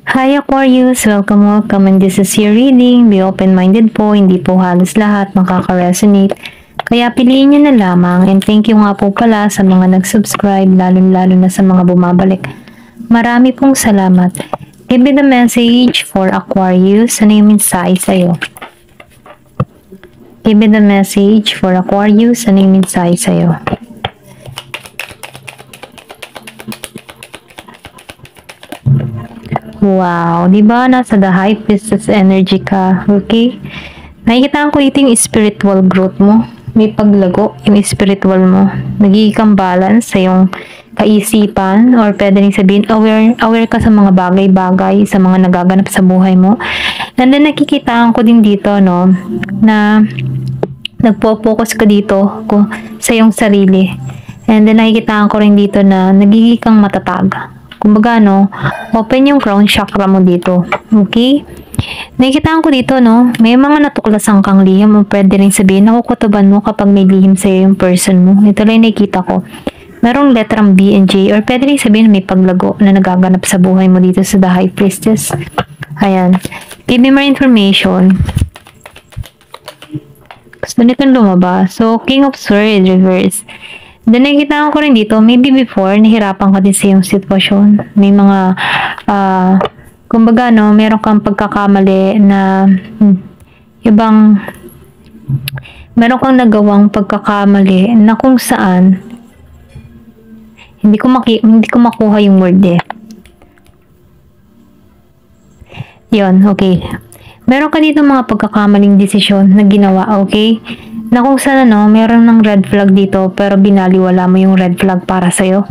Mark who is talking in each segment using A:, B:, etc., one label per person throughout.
A: Hi Aquarius! Welcome and this is your reading. Be open-minded po, hindi po halos lahat makaka-resonate. Kaya piliin nyo na lamang and thank you nga po pala sa mga nag-subscribe, lalo na sa mga bumabalik. Marami pong salamat. Give me the message for Aquarius. Ano yung mensahe sa'yo? Give me the message for Aquarius. Ano yung mensahe sa'yo? Wow, di ba nasa the high priestess energy ka, okay? Nakikita ko dito yung spiritual growth mo. May paglago yung spiritual mo. Nagiging balance sa yung kaisipan or pwede rin sabihin aware ka sa mga bagay-bagay, sa mga nagaganap sa buhay mo. And then nakikita ko din dito no na nagpo-focus ka dito sa yung sarili. And then nakikita ko rin dito na nagiging kang matatag. Kumbaga, no, open yung crown chakra mo dito. Okay? Nakikita ko dito, no, may mga natuklasan kang lihim o pwede rin sabihin, nakukutuban mo kapag may lihim sa'yo yung person mo. Ito lang nakikita ko. Merong letrang B and J or pwede rin sabihin may paglago na nagaganap sa buhay mo dito sa The High Priestess. Ayan. Give me more information. Gusto nitong lumabas. So, King of Swords, reverse. Then, nakikita ko rin dito, maybe before, nahirapan ka din sa iyong sitwasyon. May mga, kumbaga, no, meron kang pagkakamali na, meron kang nagawang pagkakamali na kung saan, hindi ko makuha yung word eh. Yon, okay. Meron ka dito mga pagkakamaling desisyon na ginawa, okay? Na kung saan meron ng red flag dito pero binaliwala mo yung red flag para sa'yo.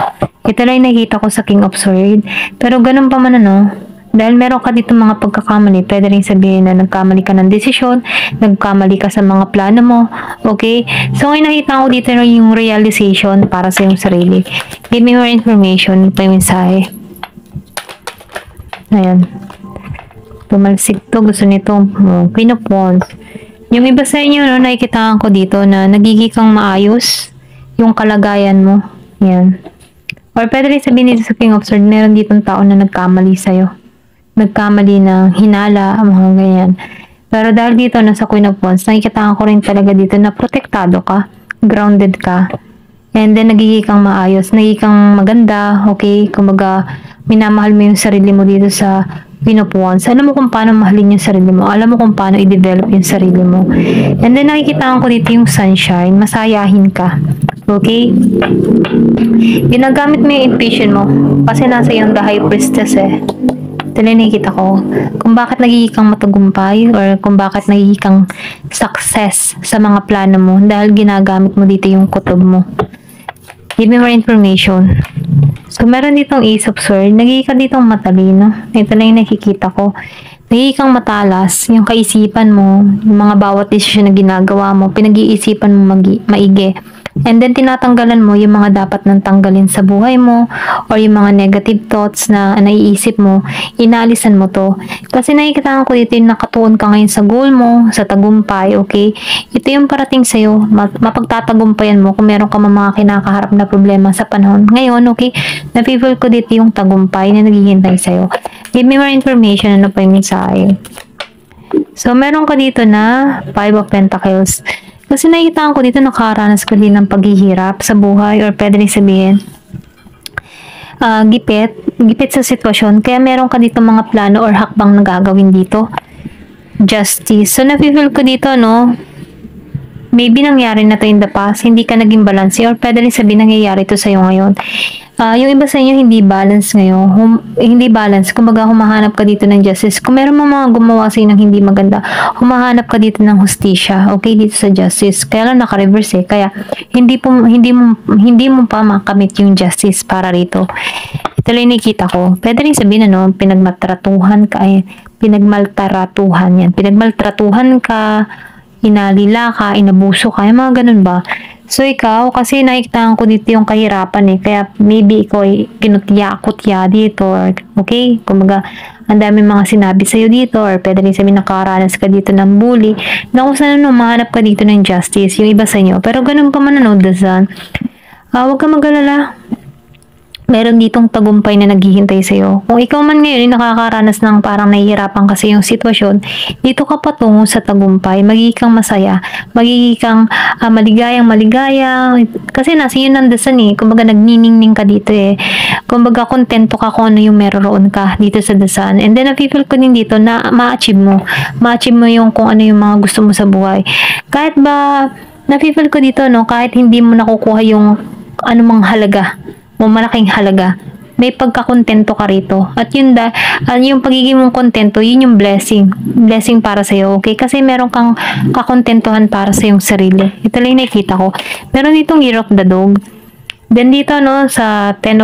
A: Ito lang nakita ko sa King of Swords. Pero ganun pa man dahil meron ka dito mga pagkakamali, pwede rin sabihin na nagkamali ka ng desisyon, nagkamali ka sa mga plano mo, okay? So ngayon nakita ko dito yung realization para sa yung sarili. Give me more information, ito yung mensahe. Ayan. Tumalsik to, gusto nito, Queen of Wands. Yung iba sa inyo, nakikita ko dito na nagiging kang maayos yung kalagayan mo. Yan. Or pwede rin sabihin dito sa King of Swords, meron ditong tao na nagkamali sa'yo. Nagkamali ng hinala, mga ganyan. Pero dahil dito, sa Queen of Wands, nakikita ko rin talaga dito na protektado ka, grounded ka, and then nagiging kang maayos, nagiging kang maganda, okay? Kumbaga, minamahal mo yung sarili mo dito sa Queen of Wands. Alam mo kung paano mahalin yung sarili mo. Alam mo kung paano i-develop yung sarili mo. And then nakikita ko dito yung sunshine. Masayahin ka. Okay? Ginagamit mo yung intuition mo. Kasi nasa yung The High Priestess eh. Ito lang nakikita ko. Kung bakit nagiging kang matagumpay or kung bakit nagiging kang success sa mga plano mo dahil ginagamit mo dito yung kutob mo. Give me more information. So, meron ditong Ace of Swords. Nagiging ka ditong matalino. Ito lang yung nakikita ko. Nagiging kang matalas. Yung kaisipan mo, yung mga bawat desisyon na ginagawa mo, pinag-iisipan mo maigi. And then, tinatanggalan mo yung mga dapat nang tanggalin sa buhay mo or yung mga negative thoughts na naiisip mo, inaalisan mo to. Kasi nakikita ko dito yung nakatuon ka ngayon sa goal mo, sa tagumpay, okay? Ito yung parating sa'yo, mapagtatagumpayan mo kung meron ka mga kinakaharap na problema sa panahon. Ngayon, okay, na-feel ko dito yung tagumpay na naghihintay sa'yo. Give me more information, ano pa yung mensahe. So, meron ka dito na 5 of Pentacles. Kasi nakikita ko dito nakaranas ka din ng paghihirap sa buhay or pwede rin sabihin gipit sa sitwasyon. Kaya meron ka dito mga plano or hakbang na gagawin dito. Justice. So, na-feel ko dito, maybe nangyari na to in the past, hindi ka naging balance or pwede rin sabihin nangyayari to sa'yo ngayon. Yung iba sa inyo hindi balance ngayon. Hindi balance. Kumbaga humahanap ka dito ng justice. Kung meron mga gumawa sa'yo ng hindi maganda, humahanap ka dito ng hustisya. Okay, dito sa justice. Kaya lang naka-reverse eh. Kaya hindi mo pa makamit yung justice para rito. Ito lang nakikita ko. Pwede rin sabihin pinagmaltratuhan ka. Pinagmaltratuhan yan. Pinagmaltratuhan ka, inalila ka, inabuso ka. Yung mga ganun ba? So, ikaw, kasi nakikita ko dito yung kahirapan eh. Kaya, maybe ikaw ay kinutya-kutya dito. Okay? Kumaga, ang dami mga sinabi sa'yo dito. Or pwede rin sabihin nakaranas ka dito ng bully. Na kung saan mahanap ka dito ng justice. Yung iba sa inyo. Pero ganun pa man Dasan. Huwag ka mag-alala. Meron ditong tagumpay na naghihintay sa'yo. Kung ikaw man ngayon ay nakakaranas ng parang nahihirapan kasi yung sitwasyon, dito ka patungo sa tagumpay, magiging kang masaya, magiging kang maligayang maligaya, kasi nasa yun ang dasan eh, kumbaga nagniningning ka dito eh, kumbaga kontento ka kung ano yung meron ka dito sa dasan, and then napipil ko din dito na ma-achieve mo yung kung ano yung mga gusto mo sa buhay. Kahit ba, napipil ko dito no, kahit hindi mo nakukuha yung anumang halaga, o malaking halaga, may pagkakontento ka rito. At yun yung pagiging mong kontento, yun yung blessing. Blessing para sa'yo, okay? Kasi meron kang kakontentuhan para sa iyong sarili. Ito lang yung nakikita ko. Meron ditong Year of the Dog. Then dito, no, sa Ten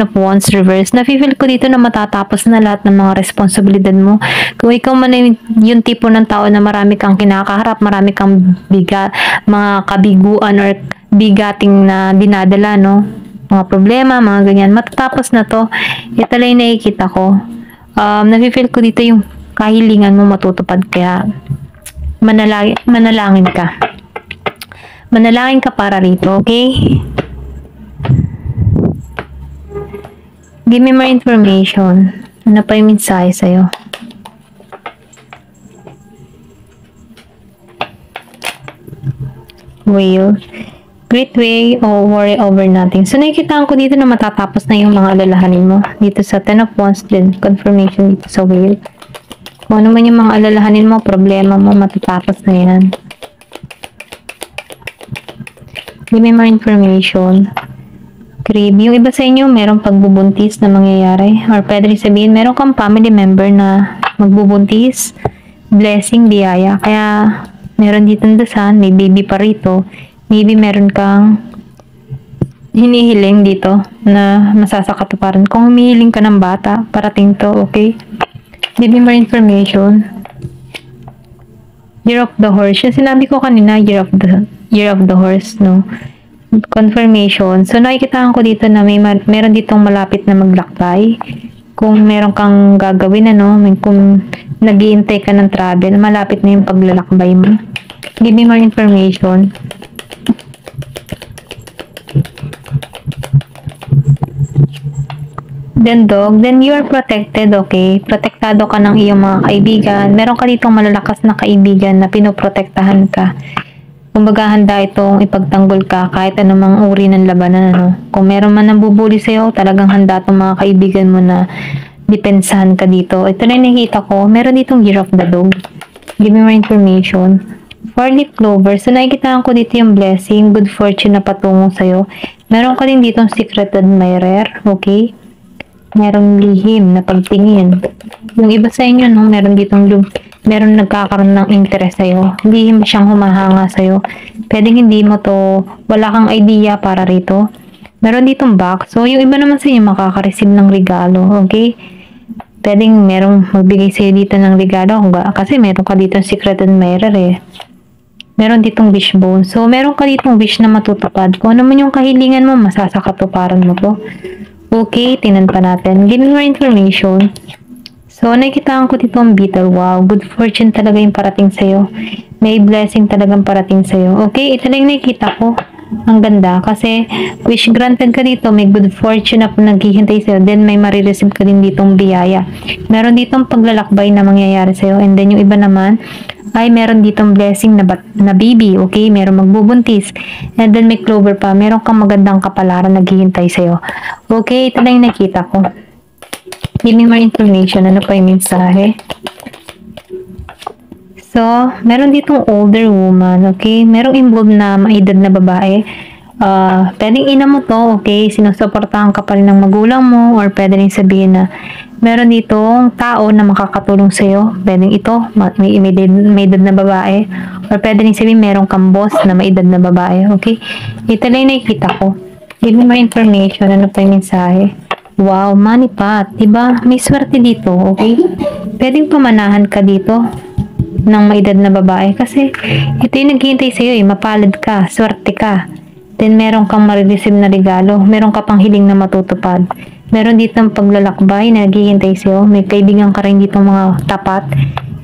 A: of Wands reverse, na-feel ko dito na matatapos na lahat ng mga responsibilidad mo. Kung ikaw man ay yung tipo ng tao na marami kang kinakaharap, marami kang mga kabiguan or bigating na dinadala, no? Mga problema, mga ganyan. Matatapos na to. Ito lang yung nakikita ko. Nafe-feel ko dito yung kahilingan mo matutupad. Kaya, manalangin ka. Manalangin ka para rito, okay? Give me more information. Ano pa yung mensahe sa'yo? Whale. Great way o worry over nothing. So, nakikitaan ko dito na matatapos na yung mga alalahanin mo. Dito sa Ten of Wands din, confirmation dito sa Whale. Kung ano man yung mga alalahanin mo, problema mo, matatapos na yan. Give me more information. Crave. Yung iba sa inyo, merong pagbubuntis na mangyayari. Or pwede rin sabihin, meron kang family member na magbubuntis. Blessing, biyaya. Kaya, meron dito dasan, may baby pa rito. Maybe meron kang hinihiling dito na masasakatuparan. Kung humihiling ka ng bata, parating to, okay? Give me more information. Year of the Horse. Yung sinabi ko kanina, Year of the Horse, no? Confirmation. So, nakikitaan ko dito na meron ditong malapit na maglakbay. Kung meron kang gagawin, ano, kung nag-iintay ka ng travel, malapit na yung paglalakbay mo. Give me more information. Then dog, then you are protected, okay? Protektado ka ng iyong mga kaibigan. Meron ka ditong malalakas na kaibigan na pinoprotektahan ka. Kumbaga, handa itong ipagtanggol ka kahit anumang uri ng labanan, ano? Kung meron man nang bubuli sa'yo, talagang handa itong mga kaibigan mo na depensahan ka dito. Ito na yung nakikita ko. Meron ditong Year of the Dog. Give me more information. 4-leaf clover. So, nakikita ko dito yung blessing, good fortune na patungo sa'yo. Meron ka din ditong secret admirer, okay? Merong lihim na pagtingin. Yung iba sa inyo, no, meron nagkakaroon ng interest sa'yo. Lihim siyang humahanga sa'yo. Pwedeng hindi mo to, wala kang idea para rito. Meron ditong box. So, yung iba naman sa inyo makaka-receive ng regalo, okay? Pwedeng merong magbigay sa'yo dito ng regalo. Kasi meron ka ditong secret admirer eh. Meron ditong wishbone. So, meron ka ditong wish na matutupad. Kung ano man yung kahilingan mo, masasakatuparan mo to. Okay, tinan pa natin. Give me more information. So, nakikitaan ko dito ang beetle. Wow, good fortune talaga yung parating sa'yo. May blessing talagang parating sa'yo. Okay, ito lang yung nakikita ko. Ang ganda. Kasi, wish granted ka dito. May good fortune na naghihintay sa'yo. Then, may marireceive ka din ditong biyaya. Meron ditong paglalakbay na mangyayari sa'yo. And then, yung iba naman, ay meron ditong blessing na baby, okay? Meron magbubuntis. And then may clover pa. Meron kang magandang kapalaran naghihintay sa'yo. Okay, ito lang yung nakita ko. Give me more information. Ano pa yung mensahe? So, meron ditong older woman, okay? Merong involved na maedad na babae. Pwedeng ina mo to, okay? Sinusuportahan ka pa rin ng magulang mo, or pwede rin sabihin na meron ditong tao na makakatulong sa'yo. Pwedeng ito, may edad na babae, or pwede rin sabihin meron kang boss na may edad na babae, okay? Ito lang yung nakikita ko. Give me more information. Ano pa yung mensahe? Wow, money pot. Diba? May swerte dito, okay? Pwedeng pamanahan ka dito ng may edad na babae, kasi ito yung naghihintay sa'yo eh. Mapalad ka, swerte ka. Then, meron kang marireceive na regalo. Meron ka pang hiling na matutupad. Meron dito ang paglalakbay na naghihintay sa'yo. May kaibigan ka rin dito mga tapat.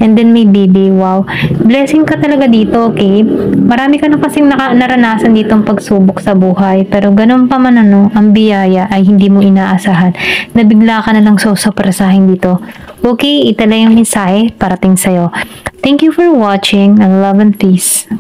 A: And then may baby. Wow. Blessing ka talaga dito, okay? Marami ka na kasing naranasan ditong pagsubok sa buhay. Pero ganun pa man ang biyaya ay hindi mo inaasahan. Nabigla ka na lang sosoprasahin dito. Okay, ito lang yung mensahe parating sa'yo. Thank you for watching and love and peace.